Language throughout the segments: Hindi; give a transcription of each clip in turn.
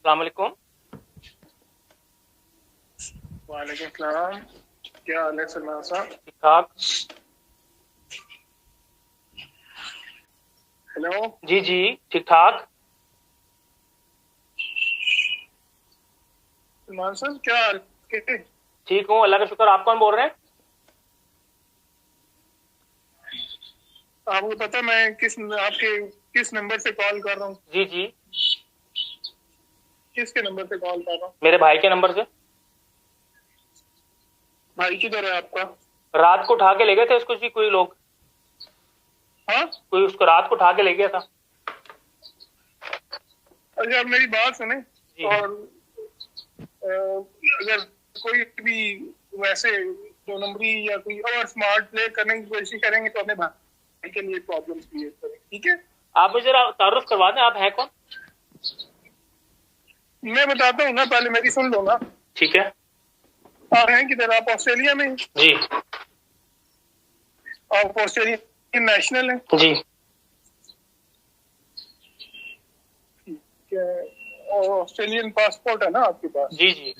अस्सलाम वालेकुम। वालेकुम सलाम। क्या हाल है सलमान साहब? ठीक ठाक। हेलो। जी जी, ठीक ठाक। सलमान साहब क्या हाल है? ठीक हूँ, अल्लाह का शुक्र। आप कौन बोल रहे हैं? आपको पता मैं आपके किस नंबर से कॉल कर रहा हूँ? जी जी, किसके नंबर से कॉल कर रहा हूँ? मेरे भाई के नंबर से। भाई किधर है आपका? रात को उठा के ले गए थे उसको जी कोई लोग। हाँ। कोई उसको रात को उठा के ले गया था। अच्छा, आप मेरी बात सुने। जी और अगर कोई भी वैसे दो नंबरी या कोई और स्मार्ट प्ले करने की कोशिश करेंगे तो अपने भाई के लिए प्रॉब्लम क्रिएट करें, ठीक है? आप मुझे जरा तारुफ करवा दें, आप हैं कौन? मैं बताता हूँ ना, पहले मेरी सुन लो ना। ठीक है। आप हैं किधर? आप ऑस्ट्रेलिया में? जी आप ऑस्ट्रेलियन नेशनल हैं? जी ठीक है। और ऑस्ट्रेलियन पासपोर्ट है ना आपके पास? जी जी।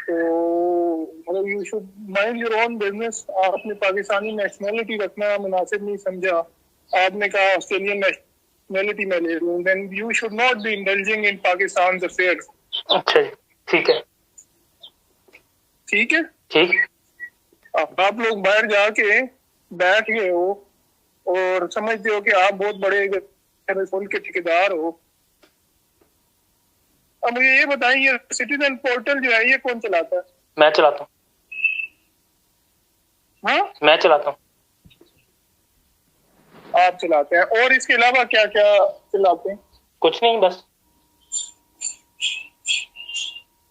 तो मतलब you should mind your own business. आपने पाकिस्तानी नेशनलिटी रखना मुनासिब नहीं समझा। आपने कहा ऑस्ट्रेलियन नेशनलिटी में ले लूं, then you should not be indulging in Pakistan affairs. अच्छा जी, ठीक है। ठीक है। ठीक। आप लोग बाहर जाके बैठ गए हो और समझते हो कि आप बहुत बड़े मुल्क के ठेकेदार हो। अब मुझे ये बताइए, सिटीजन पोर्टल जो है ये कौन चलाता है? मैं चलाता हूँ। हाँ, मैं चलाता हूँ। आप चलाते हैं। और इसके अलावा क्या क्या चलाते हैं? कुछ नहीं, बस।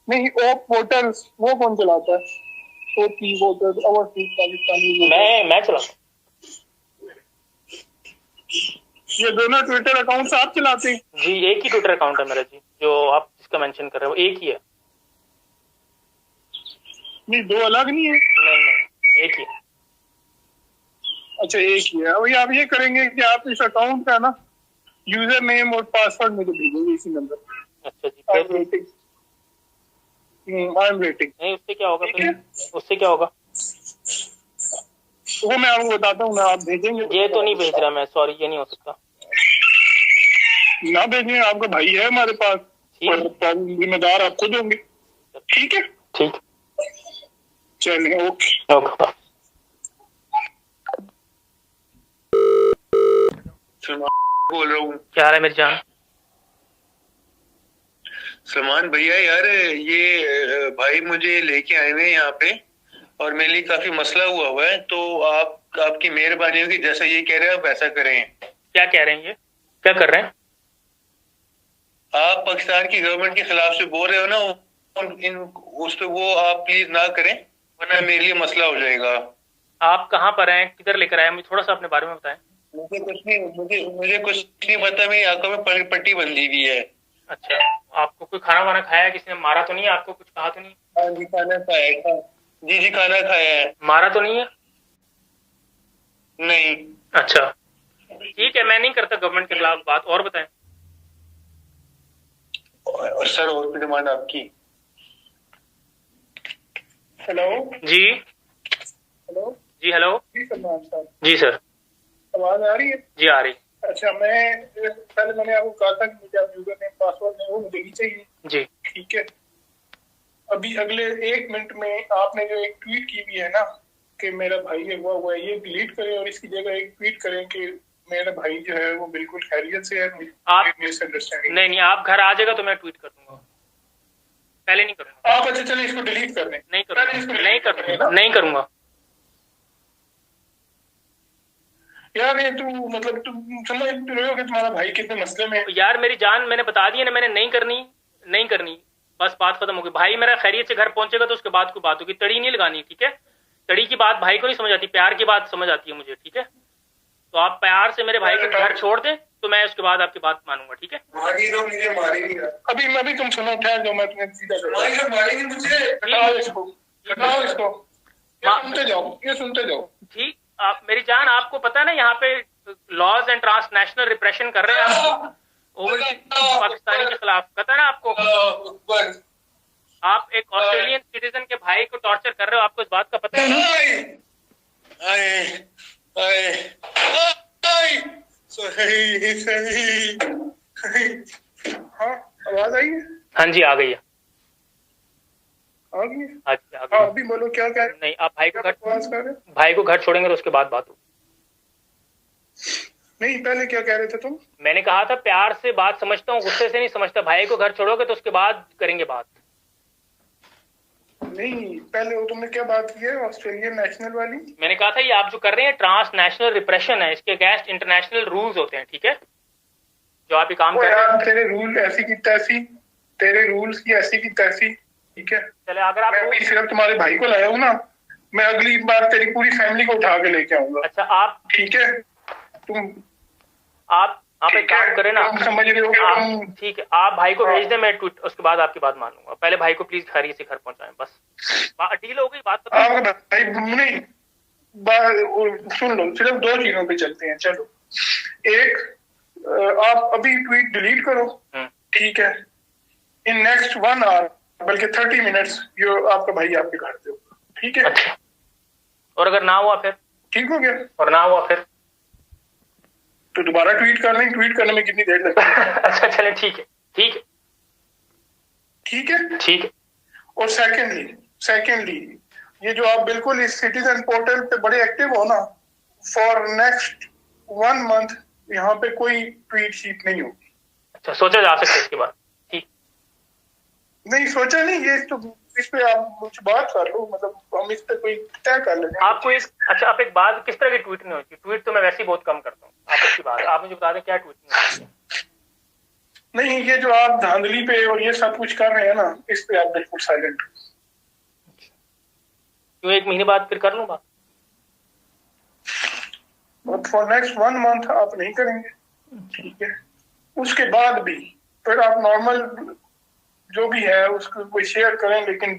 नहीं, ओ पोर्टल्स वो कौन चलाता है? OP voters, overseas Pakistani voters, मैं चलाता हूँ। ये दोनों ट्विटर अकाउंट्स आप चलाते हैं? जी, एक ही ट्विटर अकाउंट है मेरा जी, जो आप जिसका मेंशन कर रहे हो एक ही है। नहीं, दो अलग नहीं है? नहीं नहीं, एक ही है। अच्छा, एक ही है। अभी आप ये करेंगे कि आप इस अकाउंट का ना यूजर नेम और पासवर्ड मुझे भेजेंगे इसी नंबर पर। अच्छा जी, आई फिर? Am waiting. I am waiting. नहीं, उससे क्या होगा ठीक फिर? है, उससे क्या होगा? वो मैं आपको बताता हूँ ना, आप भेजेंगे? ये तो नहीं भेज रहा मैं, सॉरी, ये नहीं हो सकता। ना भेजेंगे, आपका भाई है हमारे पास और जिम्मेदार आप खुद होंगे। ठीक है। ठीक। चलिए, ओके ओके। बोल रहा हूँ। क्या हाल है मेरी जान? सलमान भैया, यार ये भाई मुझे लेके आए हुए हैं यहाँ पे और मेरे लिए काफी मसला हुआ है। तो आपकी मेहरबानी होगी, जैसा ये कह रहे हैं आप वैसा करें। क्या कह रहे हैं ये? क्या कर रहे हैं? आप पाकिस्तान की गवर्नमेंट के खिलाफ से बोल रहे हो ना, उस पे वो आप प्लीज ना करें, वरना मेरे लिए मसला हो जाएगा। आप कहाँ पर हैं, किधर लेकर आए, मुझे थोड़ा सा अपने बारे में बताएं। मुझे कुछ नहीं पता, मेरी आंखों में पट्टी बंधी हुई है। अच्छा, आपको कोई खाना वाना खाया है? किसी ने मारा तो नहीं है आपको, कुछ कहा तो नहीं? हाँ जी, खाना खाया है। जी जी, खाना खाया है। मारा तो नहीं है? नहीं। अच्छा, ठीक है, मैं नहीं करता गवर्नमेंट के खिलाफ बात। और बताएं। और सर, और भी डिमांड आपकी? हेलो जी हेलो। जी। हेलो। जी सलमान साहब, जी सर। आवाज आ रही है? जी आ रही। अच्छा, मैंने आपको कहा था कि मुझे आप यूजर नेम पासवर्ड नहीं, वो मुझे नहीं चाहिए। जी ठीक है। अभी अगले 1 मिनट में आपने जो एक ट्वीट की हुई है ना कि मेरा भाई है हुआ है, ये डिलीट करें और इसकी जगह एक ट्वीट करें कि मेरा भाई जो है वो बिल्कुल खैरियत से है। आप मिसअंडरस्टैंडिंग। नहीं, आप घर आ जाएगा तो मैं ट्वीट कर दूंगा, पहले नहीं करूंगा। आप अच्छा चलिए, इसको डिलीट कर दें। नहीं करूंगा, नहीं करूंगा, नहीं करूंगा। यार ये तू मतलब तुम समझ रहे हो कि तुम्हारा भाई कितने मसले में? यार मेरी जान, मैंने बता दिया ना, मैंने नहीं करनी, नहीं करनी, बस बात खत्म होगी। भाई मेरा खैरियत से घर पहुंचेगा तो उसके बाद कोई बात होगी, तड़ी नहीं लगानी, ठीक है? तड़ी की बात भाई को नहीं समझ आती, प्यार की बात समझ आती है मुझे, ठीक है? तो आप प्यार से मेरे भाई को घर छोड़ दें तो मैं उसके बाद आपकी बात मानूंगा, ठीक है? अभी तुम सुनो, ठहर जाओ, मैं तुम्हें सीधा मुझे हटाओ इसको, हटाओ इसको। ये सुनते जाओ। ठीक। आप मेरी जान, आपको पता है ना यहाँ पे लॉज एंड ट्रांसनेशनल रिप्रेशन कर रहे हैं आप, ओवरसीज पाकिस्तानी के खिलाफ पता है ना आपको? आप एक ऑस्ट्रेलियन सिटीजन के भाई को टॉर्चर कर रहे हो, आपको इस बात का पता है ना? हाँ, आवाज आई है? हाँ जी, आ गई है। आ गई है? हाँ जी, आ गई है। अभी बोलो क्या कह रहे? नहीं, आप भाई को आवाज कर रहे? भाई को घर छोड़ेंगे तो उसके बाद बात होगी। नहीं, पहले क्या कह रहे थे तुम? मैंने कहा था प्यार से बात समझता हूँ, गुस्से से नहीं समझता। भाई को घर छोड़ोगे तो उसके बाद करेंगे बात। नहीं, पहले वो तुमने क्या बात की है ऑस्ट्रेलियन नेशनल वाली? मैंने कहा था ये आप जो कर रहे हैं ट्रांस नेशनल रिप्रेशन है, इसके अगेंस्ट इंटरनेशनल रूल्स होते हैं, ठीक है? जो आप ये काम कर रहे हैं। तेरे रूल ऐसी की तैसी, तेरे रूल्स की ऐसी की तैसी, ठीक है? चले, अगर आप मैं सिर्फ तुम्हारे भाई को लाया हूँ ना, मैं अगली बार तेरी पूरी फैमिली को उठा के लेके आऊंगा। अच्छा, आप ठीक है? तुम आप एक काम करें ना, समझ रहे हो? ठीक है, आप भाई को भेज दें, मैं ट्वीट उसके बाद आपकी बात मान लूंगा। पहले भाई को प्लीज खैरियत से घर पहुंचाएं, बस डील हो गई बात। भाई नहीं, सुन लो, सिर्फ 2 चीजों पे चलते हैं। चलो, एक, आप अभी ट्वीट डिलीट करो, ठीक है? इन नेक्स्ट 1 आवर, बल्कि 30 मिनट्स, आपका भाई आपके घर पे होगा, ठीक है? अच्छा। और अगर ना हुआ फिर? ठीक हो गया। और ना हुआ फिर तो दोबारा ट्वीट कर लेंगे। ट्वीट करने में कितनी देर लगती है? अच्छा चले, ठीक है, ठीक है, ठीक है, ठीक है। और सेकेंडली ये जो आप बिल्कुल इस सिटीजन पोर्टल पे बड़े एक्टिव हो ना, फॉर नेक्स्ट 1 मंथ यहाँ पे कोई ट्वीट शीट नहीं होगी। अच्छा, सोचा जा सकता है इसके बाद? ठीक, नहीं सोचा नहीं, ये तो इस पे आप कुछ बात कर लो, मतलब हम इस पे कोई तय कर लेंगे। आपको अच्छा, आप एक बात, किस तरह की ट्वीट नहीं होती? ट्वीट तो मैं वैसे ही बहुत कम करता हूँ। आप अच्छी बात, आप मुझे बता दें क्या ट्वीट नहीं होती? नहीं, ये जो आप धांधली पे और ये सब कुछ कर रहे हैं ना, इस पे आप बिल्कुल साइलेंट। क्यों, 1 महीने बाद फिर कर लूँ बात? फॉर नेक्स्ट 1 मंथ आप नहीं करेंगे, ठीक है? उसके बाद भी फिर आप नॉर्मल जो भी है उसको कोई शेयर करें, लेकिन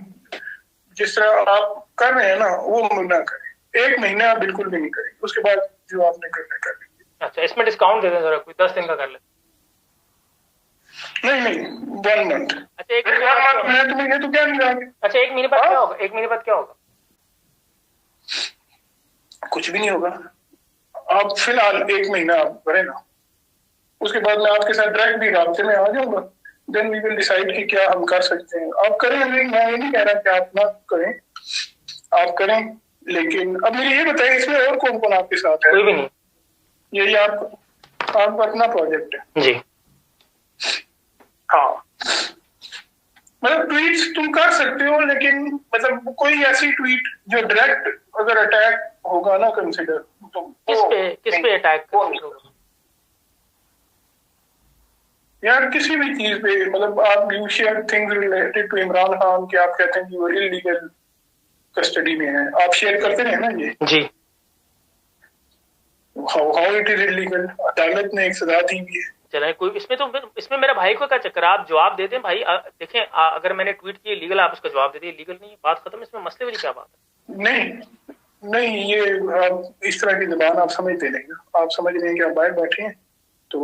जिस तरह आप कर रहे हैं ना वो ना करें। 1 महीना आप बिल्कुल भी नहीं करें, उसके बाद जो आपने करना कर लीजिए। अच्छा, इसमें डिस्काउंट दे दें जरा, कोई 10 दिन का कर ले। नहीं, 1 मंथ। अच्छा, 1 महीने तो क्या नहीं जाएंगे। अच्छा, 1 महीने बाद क्या होगा? 1 महीने बाद क्या होगा? कुछ भी नहीं होगा। आप फिलहाल 1 महीना आप करें ना, उसके बाद मैं आपके साथ डायरेक्ट भी रास्ते में आ जाऊंगा। देन वी विल डिसाइड कि क्या हम कर सकते हैं। आप करें, मैं ये नहीं कह रहा कि आप ना करें, आप करें, लेकिन अब मुझे ये बताइए इसमें और कौन कौन आपके साथ है? कोई भी नहीं। यही आपका अपना प्रोजेक्ट है जी? हाँ, मतलब ट्वीट्स तुम कर सकते हो, लेकिन मतलब कोई ऐसी ट्वीट जो डायरेक्ट अगर अटैक होगा ना कंसिडर, तो किस पे अटैक होगा? यार किसी भी चीज पे, मतलब आप you share things related to Imran Khan कि आप कहते हैं कि वो इलीगल कस्टडी में है, आप शेयर करते रहे ना ये। जी। How it is illegal? अदालत ने एक सजा दी भी है। चले, कोई इसमें मेरा भाई को क्या चक्कर? आप जवाब दे दें भाई। देखें, अगर मैंने ट्वीट किया लीगल, आप उसका जवाब दे दिए लीगल नहीं है, बात खत्म। इसमें मसले वाली क्या बात है? नहीं, ये इस तरह की जबान आप समझते नहीं ना। आप समझ रहे हैं कि आप बाहर बैठे हैं तो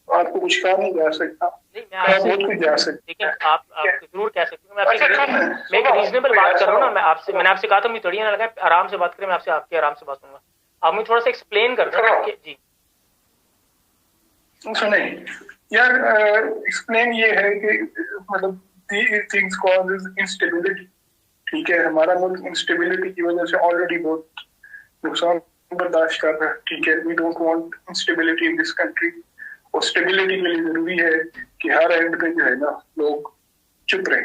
आपको कुछ कहा नहीं जा सकता। नहीं, मैं बहुत कुछ जा सकते। लेकिन आप जरूर कह सकते हैं। मैं एक रीजनेबल बात कर रहा हूँ ना। मैंने आपसे कहा था मुझे तड़िया ना लगा, आराम से बात करें। मैं आपसे आपके आराम से बात करूंगा। आप मुझे थोड़ा सा एक्सप्लेन कर दें। जी सुने यार, एक्सप्लेन ये है कि मतलब थिंग्स कॉजेस इंस्टेबिलिटी, ठीक है? हमारा मुल्क इंस्टेबिलिटी की वजह से ऑलरेडी बहुत नुकसान बर्दाश्त कर रहा है, ठीक है? We don't want instability in this country. और स्टेबिलिटी के लिए जरूरी है कि हर एंड पे जो है ना लोग चुप रहे।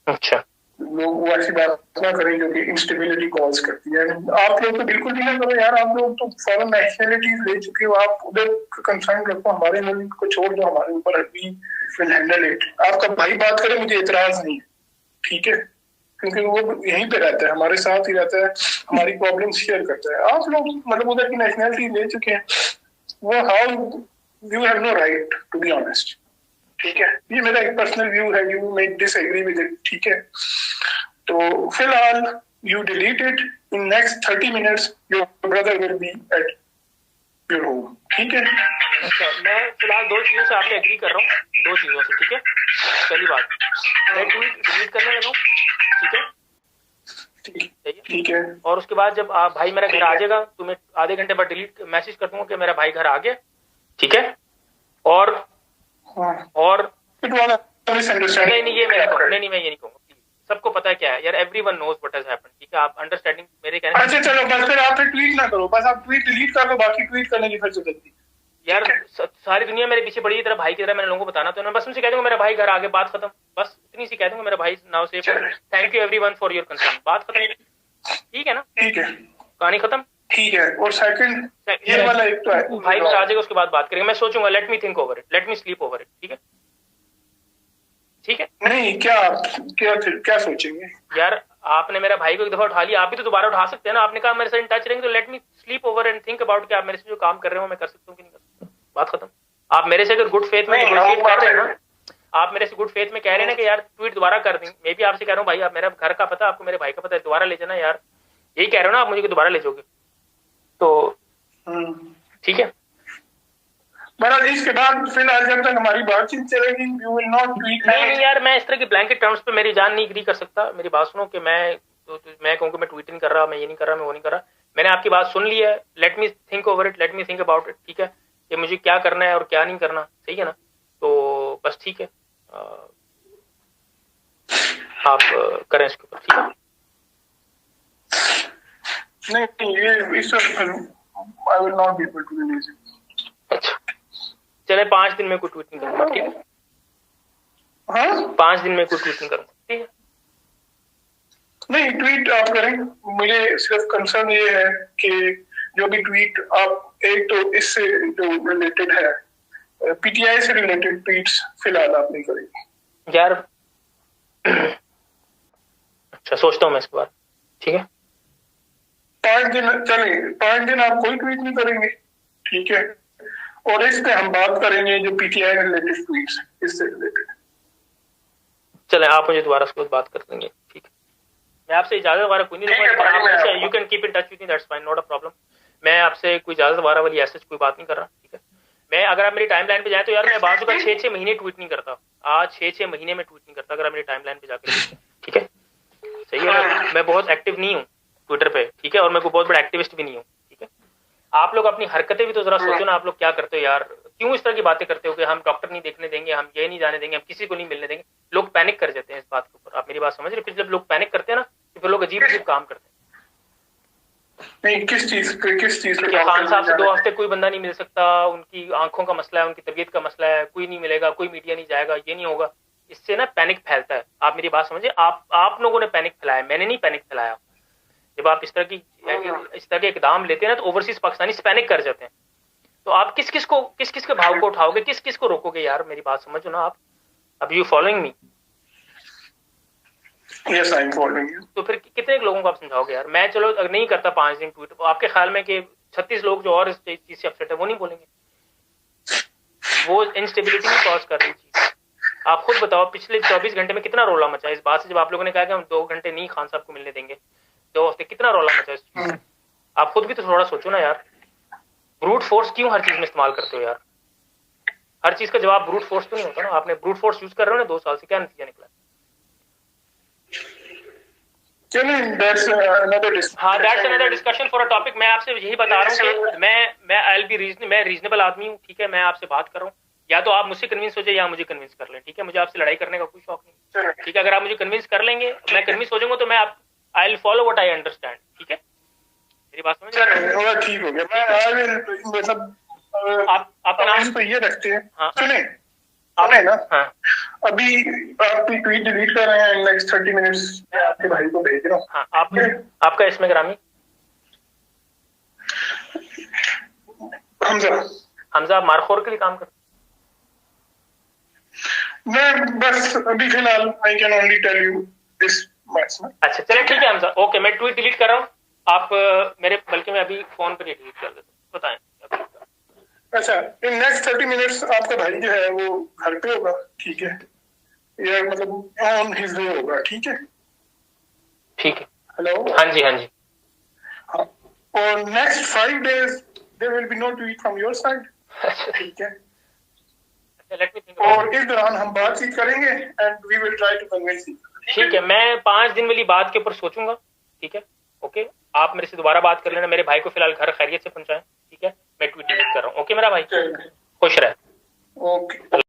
अच्छा, लोग वो ऐसी बात ना करें जो कि इंस्टेबिलिटी कॉज करती है। आप लोग तो बिल्कुल भी ना करो यार, आप लोग तो फॉरेन नेशनलिटीज ले चुके हो, आप उधर कंसर्न रखो, हमारे मुल्क को छोड़ दो, हमारे ऊपर वी विल हैंडल इट। आपका भाई बात करे, मुझे इतराज नहीं है, ठीक है? क्योंकि वो यहीं पे रहता है, हमारे साथ ही रहता है, हमारी प्रॉब्लम शेयर करता है। आप लोग मतलब उधर की नेशनलिटी ले चुके हैं, वो how you have no right to be honest, ठीक है? ये मेरा एक पर्सनल व्यू है, you may disagree with it, ठीक है? तो फिलहाल you delete it. In next 30 minutes your brother will be at your home, ठीक है? अच्छा, मैं फिलहाल 2 चीज़ों से आपसे एग्री कर रहा हूँ, 2 चीज़ों से, ठीक है? पहली बात, मैं ट्वीट डिलीट करने लगा हूँ, ठीक है? ठीक है। और उसके बाद जब भाई मेरा घर आ जाएगा तो मैं आधे घंटे बाद डिलीट मैसेज कर दूंगा कि मेरा भाई घर आ गया, ठीक है? और नहीं नहीं, ये मैं नहीं कहूँगा, नहीं मैं ये नहीं कहूँगा, सबको पता है क्या है यार, everyone knows what has happened, ठीक है? आप अंडरस्टैंडिंग मेरे कहने। अच्छा चलो, बस फिर आप ट्वीट ना करो, बस आप ट्वीट डिलीट कर दो, बाकी ट्वीट करने की फिर जरूरत नहीं यार। सारी दुनिया मेरे पीछे पड़ी है, तेरा भाई की तरह मैंने लोगों को बताना, तो मैं बस उनसे कह दूंगा मेरा भाई घर आ गया, बात खत्म, बस इतनी सी कह दूंगा मेरा भाई now safe, thank you everyone for your concern, बात खत्म, ठीक है ना? ठीक है, कहानी खत्म, ठीक है। और सेकंड ये वाला एक तो है, भाई घर आ जाएगा उसके बाद बात करेंगे, मैं सोचूंगा, let me think over it, let me sleep over it, ठीक है? ठीक है? नहीं, क्या क्या क्या सोचेंगे यार? आपने मेरा भाई को एक दफा उठा लिया, आप भी तो दोबारा उठा सकते हैं ना, आपने कहा मेरे से इन टच रहेंगे, तो let me sleep over and think about कि आप मेरे से जो काम कर रहे हो मैं कर सकता हूँ कि नहीं कर सकता, बात खत्म। आप मेरे से अगर गुड फेथ में नेगोशिएट कर रहे हैं ना, आप मेरे से गुड फेथ में कह रहे हैं ना कि यार ट्वीट दोबारा कर दें, मैं भी आपसे कह रहा हूँ भाई, आप मेरा घर का पता आपको, मेरे भाई का पता है, दोबारा ले जाना यार, यही कह रहे हो ना आप मुझे कि दोबारा ले जाओगे, तो ठीक है? बड़ा इसके बाद फिलहाल जब तक हमारी बातचीत चलेगी यू विल नॉट ट्वीट। नहीं यार, मैं इस तरह की ब्लैंकेट टर्म्स पे मेरी जान नहीं एग्री कर सकता, मेरी बात सुनो कि मैं मैं कहूँ कि मैं ट्वीट नहीं कर रहा, मैं ये नहीं कर रहा, मैं वो नहीं कर रहा, मैंने आपकी बात सुन ली है, let me think over it, let me think about it, ठीक है? कि मुझे क्या करना है और क्या नहीं करना, सही है ना? तो बस ठीक है, आप करें इसके ऊपर, ठीक है? नहीं ये इस I will not be able to release it. अच्छा चले, 5 दिन में कोई ट्वीट नहीं करूंगा, ठीक है? हाँ 5 दिन में कोई ट्वीट नहीं करूंगा, ठीक है? नहीं, ट्वीट आप करें, मुझे सिर्फ कंसर्न ये है कि जो भी ट्वीट आप, एक तो इससे जो रिलेटेड है पीटीआई से रिलेटेड ट्वीट्स फिलहाल आप नहीं करेंगे यार। अच्छा सोचता हूँ मैं इसके बाद, ठीक है? 5 दिन चले, 5 दिन आप कोई ट्वीट नहीं करेंगे, ठीक है? और इस पे हम बात करेंगे जो पीटीआई रिलेटेड ट्वीट्स इससे रिलेटेड। चले, आप मुझे दोबारा उसके बाद बात कर देंगे, ठीक है? मैं आपसे इजाजत वगैरह कोई नहीं लूंगा, you can keep in touch with me, that's fine, not a problem. मैं आपसे कोई इजाजत वगैरह वाली ऐसे कोई बात नहीं कर रहा, ठीक है? मैं अगर आप मेरी टाइम लाइन पे जाए तो यार मैं बाजू का 6-6 महीने ट्वीट नहीं करता, आज 6-6 महीने में ट्वीट नहीं करता, अगर आप मेरी टाइम लाइन पे जाकर, ठीक है? सही है, मैं बहुत एक्टिव नहीं हूँ ट्विटर पे, ठीक है? और मैं कोई बहुत बड़ा एक्टिविस्ट भी नहीं हूँ, ठीक है? आप लोग अपनी हरकतें भी तो जरा सोचो ना, आप लोग क्या करते हो यार, क्यों इस तरह की बातें करते हो कि हम डॉक्टर नहीं देखने देंगे, हम ये नहीं जाने देंगे, हम किसी को नहीं मिलने देंगे, लोग पैनिक कर जाते हैं इस बात के ऊपर, आप मेरी बात समझ रहे? फिर जब लोग पैनिक करते हैं ना, तो फिर लोग अजीब अजीब काम करते हैं। नहीं, किस चीज पे खान साहब से 2 हफ्ते कोई बंदा नहीं मिल सकता, उनकी आंखों का मसला है, उनकी तबीयत का मसला है, कोई नहीं मिलेगा, कोई मीडिया नहीं जाएगा, ये नहीं होगा, इससे ना पैनिक फैलता है। आप मेरी बात समझे, आप लोगों ने पैनिक फैलाया, मैंने नहीं पैनिक फैलाया। जब आप इस तरह के इकदाम लेते हैं ना, तो ओवरसीज पाकिस्तानी पैनिक कर जाते हैं, तो आप किस किस के भाव को उठाओगे, किस किस को रोकोगे यार, मेरी बात समझो ना आप, अब you following me? Yes I am following you. तो फिर कितने लोगों को आप समझाओगे यार? मैं चलो अगर नहीं करता 5 दिन ट्वीट, आपके ख्याल में कि 36 लोग जो और इस चीज से अपसेट है वो नहीं बोलेंगे? वो इंस्टेबिलिटी नहीं कॉज कर रही चीज। आप खुद बताओ, पिछले 24 घंटे में कितना रोला मचा इस बात से, जब आप लोगों ने कहा कि हम 2 घंटे नहीं खान साहब को मिलने देंगे, 2 हफ्ते, कितना रोला मचा इस चीज। आप खुद भी तो थोड़ा सोचो ना यार, ब्रूट फोर्स क्यों हर चीज में इस्तेमाल करते हो यार? हर चीज का जवाब ब्रूट फोर्स तो नहीं होता ना, आपने ब्रूट फोर्स यूज कर रहे हो ना 2 साल से, क्या नतीजा निकला? That's another discussion for a topic. मैं आपसे यही बता रहा हूँ कि मैं रीजनेबल आदमी हूँ, ठीक है? मैं आपसे बात कर रहा हूँ, या तो आप मुझसे कन्विंस हो जाए या मुझे कन्विंस कर लें, ठीक है? मुझे आपसे लड़ाई करने का कोई शौक नहीं, ठीक है? अगर आप मुझे कन्विंस कर लेंगे, मैं कन्विंस हो जाऊंगा, तो मैं I will follow what I understand, ठीक है? मेरी बात समझ रहे हैं? ठीक हो गया। मतलब आप आपका नाम तो ये रखते हैं। हाँ सुने आप है ना, हाँ अभी आपकी ट्वीट डिलीट कर रहे हैं, नेक्स्ट 30 मिनट्स मैं आपके भाई को भेज रहा हूँ। हाँ, आपका इसमें ग्रामी हमजा मारखोर के लिए काम कर, मैं बस अभी फिलहाल I can only tell you this much. अच्छा चलिए ठीक है हमजा, ओके, मैं ट्वीट डिलीट कर रहा हूँ, आप मेरे, बल्कि मैं अभी फोन पे डिलीट कर देता हूँ, बताएं। अच्छा, इन नेक्स्ट 30 मिनट्स आपका भाई जो है वो घर पे होगा, ठीक है? या मतलब ऑन हिज वे होगा, ठीक है? ठीक है, हेलो, हाँ जी हाँ जी। हाँ, और next 5 days there will be no tweet from your side. ठीक है, लेट मी थिंक। और इस दौरान हम बातचीत करेंगे and we will try to convince you. ठीक है, मैं 5 दिन वाली बात के ऊपर सोचूंगा। ठीक है, ओके, आप मेरे से दोबारा बात कर लेना। मेरे भाई को फिलहाल घर खैरियत से पहुंचाएं। ठीक है, मैं ट्वीट डिलीट कर रहा हूँ। ओके मेरा भाई, खुश रहे। ओके।